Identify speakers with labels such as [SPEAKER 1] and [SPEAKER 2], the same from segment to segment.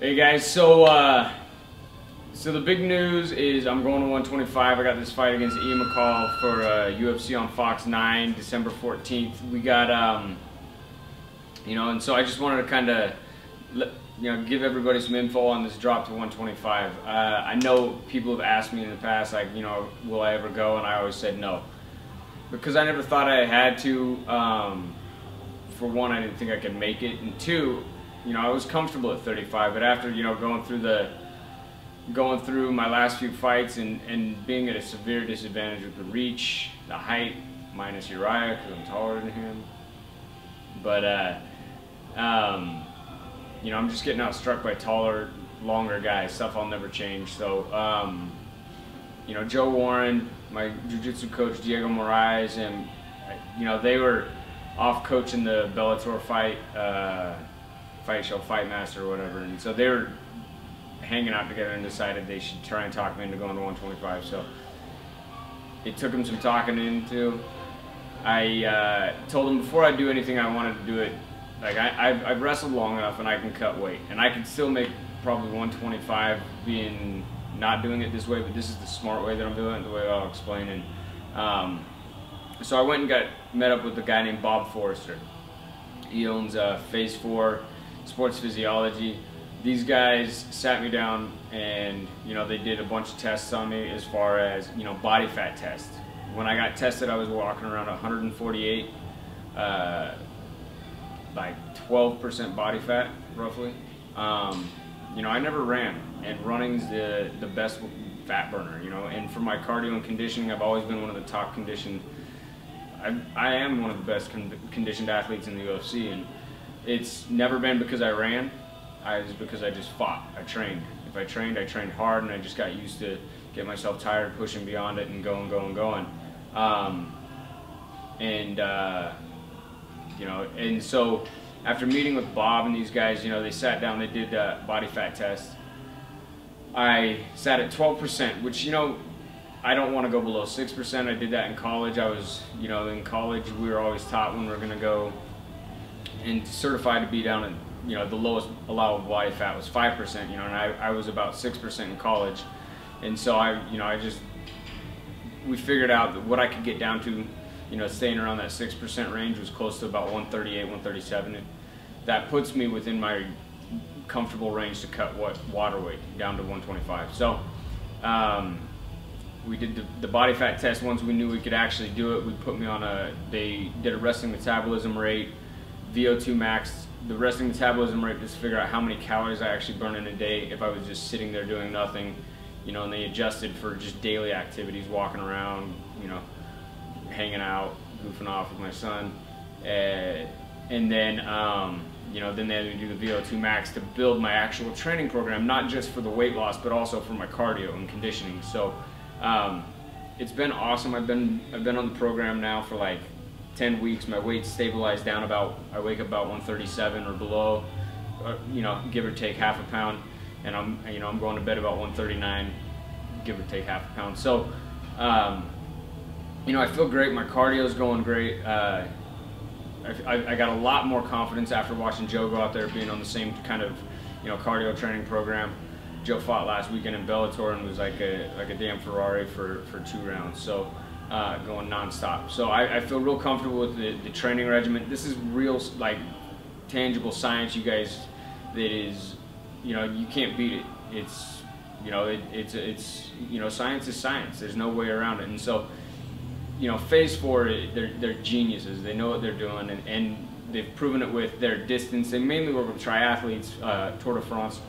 [SPEAKER 1] Hey guys, so the big news is I'm going to 125. I got this fight against Ian McCall for UFC on Fox 9, December 14th. We got, and so I just wanted to kind of, give everybody some info on this drop to 125. I know people have asked me in the past, like, will I ever go? And I always said no, because I never thought I had to. For one, I didn't think I could make it, and two, I was comfortable at 35, but after, going through my last few fights and being at a severe disadvantage with the reach, the height, minus Uriah, because I'm taller than him. But, I'm just getting outstruck by taller, longer guys, stuff I'll never change. So, Joe Warren, my jiu-jitsu coach, Diego Moraes, and, they were off coaching the Bellator fight show, Fight Master or whatever, and so they were hanging out together and decided they should try and talk me into going to 125. So it took them some talking into. I told them before I do anything I wanted to do it, like I've wrestled long enough and I can cut weight, and I can still make probably 125 being not doing it this way, but this is the smart way that I'm doing it, the way I'll explain it. So I went and met up with a guy named Bob Forrester. He owns Phase 4 Sports Physiology. These guys sat me down and, they did a bunch of tests on me as far as, body fat test. When I got tested, I was walking around 148, like 12% body fat, roughly. I never ran, and running's the best fat burner, and for my cardio and conditioning, I've always been one of the top conditioned. I am one of the best conditioned athletes in the UFC, and it's never been because I ran. It's because I just fought. I trained. If I trained hard, and I just got used to get myself tired, pushing beyond it, and going. And so after meeting with Bob and these guys, they sat down, they did a body fat test. I sat at 12%, which, I don't want to go below 6%. I did that in college. I was, in college we were always taught when we're going to go and certified to be down at, the lowest allowable body fat was 5%, and I was about 6% in college. And so we figured out that what I could get down to, staying around that 6% range was close to about 138, 137. That puts me within my comfortable range to cut water weight down to 125. So, we did the body fat test. Once we knew we could actually do it, they did a resting metabolism rate, VO2 max, the resting metabolism rate, just to figure out how many calories I actually burn in a day if I was just sitting there doing nothing, and they adjusted for just daily activities, walking around, hanging out, goofing off with my son, and then, then they had me do the VO2 max to build my actual training program, not just for the weight loss, but also for my cardio and conditioning. So, it's been awesome. I've been on the program now for like 10 weeks. My weight's stabilized down I wake up about 137 or below, give or take half a pound, and I'm going to bed about 139, give or take half a pound. So, I feel great. My cardio's going great. I got a lot more confidence after watching Joe go out there, being on the same kind of, cardio training program. Joe fought last weekend in Bellator and was like a damn Ferrari for 2 rounds, so going non-stop. So I feel real comfortable with the training regimen. This is real, like, tangible science, you guys. That is, you can't beat it. It's, science is science. There's no way around it. And so, Phase 4, they're geniuses. They know what they're doing, and they've proven it with their distance. They mainly work with triathletes, Tour de France,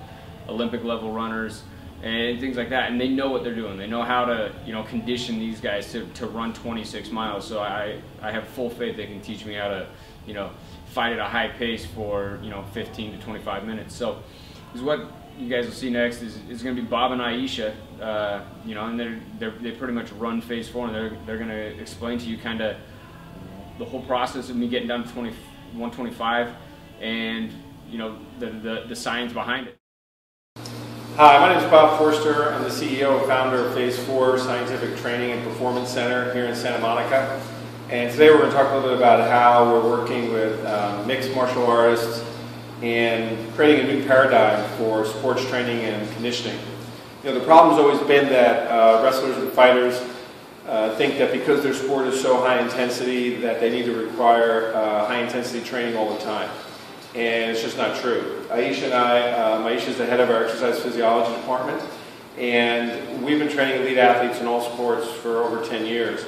[SPEAKER 1] Olympic level runners, and things like that, and they know what they're doing. They know how to, condition these guys to run 26 miles. So I have full faith they can teach me how to, fight at a high pace for, 15 to 25 minutes. So is what you guys will see next is going to be Bob and Aishea, and they pretty much run Phase 4, and they're going to explain to you kind of the whole process of me getting down to 125, and the science behind it.
[SPEAKER 2] Hi, my name is Bob Forster. I'm the CEO and founder of Phase 4 Scientific Training and Performance Center here in Santa Monica. And today we're going to talk a little bit about how we're working with mixed martial artists, and creating a new paradigm for sports training and conditioning. You know, the problem's always been that wrestlers and fighters think that because their sport is so high intensity that they need to require high intensity training all the time. And it's just not true. Aishea and Aishea is the head of our exercise physiology department, and we've been training elite athletes in all sports for over 10 years.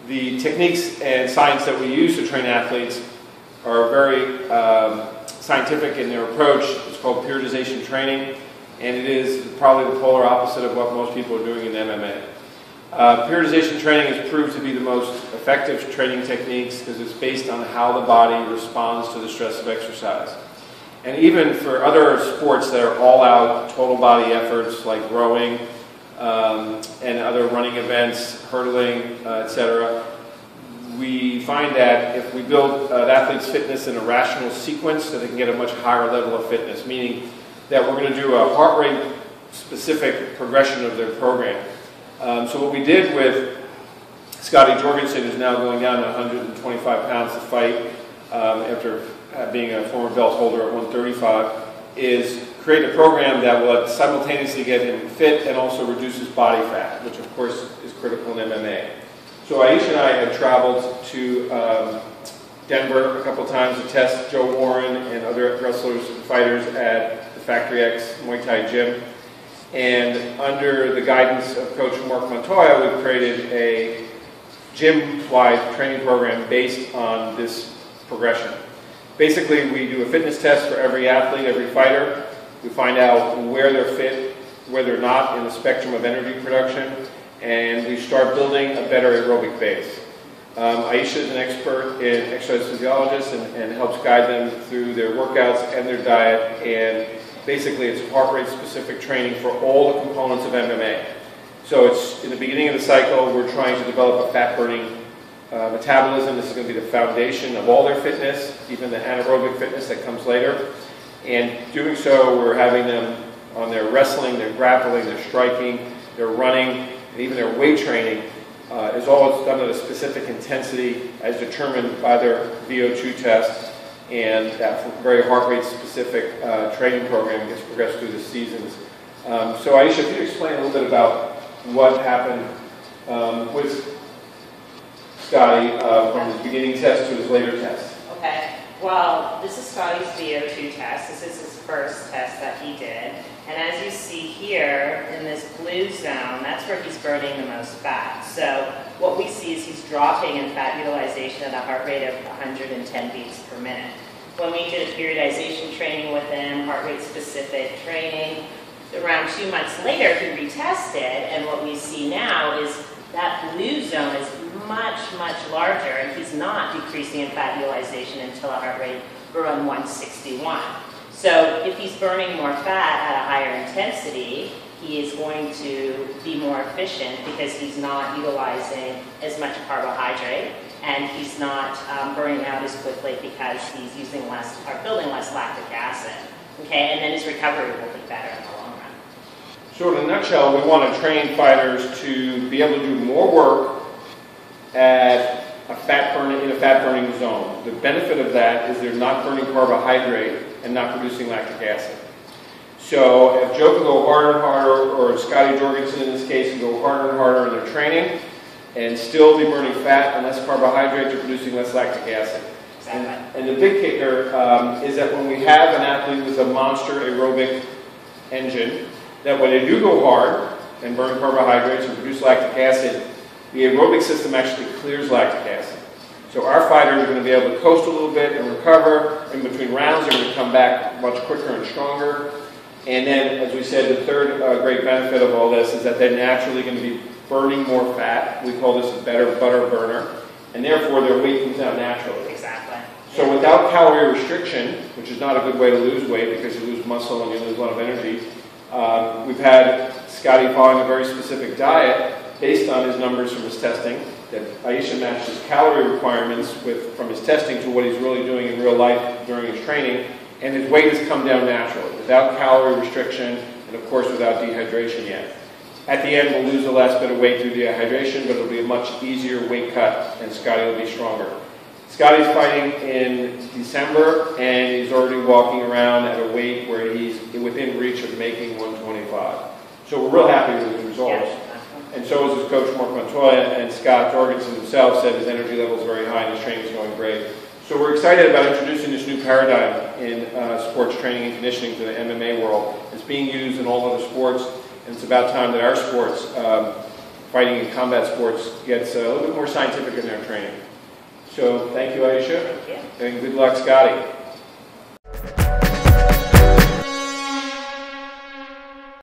[SPEAKER 2] The techniques and science that we use to train athletes are very scientific in their approach. It's called periodization training, and it is probably the polar opposite of what most people are doing in MMA. Periodization training is proved to be the most effective training techniques because it's based on how the body responds to the stress of exercise. And even for other sports that are all-out total body efforts like rowing and other running events, hurdling, etc., we find that if we build an athlete's fitness in a rational sequence, that they can get a much higher level of fitness, meaning that we're going to do a heart rate specific progression of their program. So what we did with Scotty Jorgensen, who's now going down to 125 pounds to fight after being a former belt holder at 135, is create a program that will simultaneously get him fit and also reduce his body fat, which of course is critical in MMA. So Aishea and I had traveled to Denver a couple times to test Joe Warren and other wrestlers and fighters at the Factory X Muay Thai gym. And under the guidance of Coach Mark Montoya, we created a gym-wide training program based on this progression. Basically, we do a fitness test for every athlete, every fighter. We find out where they're fit, where they're not in the spectrum of energy production, and we start building a better aerobic base. Aishea is an expert in exercise physiologist and helps guide them through their workouts and their diet, and basically it's heart rate specific training for all the components of MMA. So it's in the beginning of the cycle, we're trying to develop a fat burning metabolism. This is going to be the foundation of all their fitness, even the anaerobic fitness that comes later. And doing so, we're having them on their wrestling, their grappling, their striking, their running, and even their weight training is all done at a specific intensity as determined by their VO2 test, and that very heart rate specific training program gets progressed through the seasons. So Aishea, if you explain a little bit about what happened with Scotty from his beginning test to his later test.
[SPEAKER 3] Okay. Well, this is Scotty's VO2 test. This is his first test that he did. And as you see here in this blue zone, that's where he's burning the most fat. So what we see is he's dropping in fat utilization at a heart rate of 110 beats per minute. When we did a periodization training with him, heart rate specific training, around 2 months later he retested, and what we see now is that blue zone is much, much larger, and he's not decreasing in fat utilization until a heart rate around 161. So if he's burning more fat at a higher intensity, he is going to be more efficient because he's not utilizing as much carbohydrate, and he's not burning out as quickly because he's using less or building less lactic acid. Okay, and then his recovery will be better in the long run.
[SPEAKER 2] So in a nutshell, we want to train fighters to be able to do more work at in a fat burning zone. The benefit of that is they're not burning carbohydrate and not producing lactic acid. So if Joe can go harder and harder, or Scotty Jorgensen in this case can go harder and harder in their training and still be burning fat and less carbohydrates, or producing less lactic acid.
[SPEAKER 3] Exactly.
[SPEAKER 2] And the big kicker is that when we have an athlete with a monster aerobic engine, that when they do go hard and burn carbohydrates and produce lactic acid, the aerobic system actually clears lactic acid. So our fighters are going to be able to coast a little bit and recover. In between rounds, they're going to come back much quicker and stronger. And then, as we said, the third great benefit of all this is that they're naturally going to be burning more fat. We call this a better butter burner. And therefore, their weight comes down naturally.
[SPEAKER 3] Exactly.
[SPEAKER 2] So without calorie restriction, which is not a good way to lose weight because you lose muscle and you lose a lot of energy, we've had Scotty following a very specific diet based on his numbers from his testing, that Aishea matched his calorie requirements from his testing to what he's really doing in real life during his training, and his weight has come down naturally, without calorie restriction, and of course without dehydration yet. At the end, we'll lose the last bit of weight through dehydration, but it'll be a much easier weight cut, and Scotty will be stronger. Scotty's fighting in December, and he's already walking around at a weight where he's within reach of making 125. So we're real happy with his results. And so is his coach, Mark Montoya, and Scott Jorgensen himself said his energy level is very high and his training is going great. So we're excited about introducing this new paradigm in sports training and conditioning to the MMA world. It's being used in all other sports, and it's about time that our sports, fighting and combat sports, gets a little bit more scientific in their training. So thank you, Aishea.
[SPEAKER 3] Thank you.
[SPEAKER 2] And good luck, Scotty.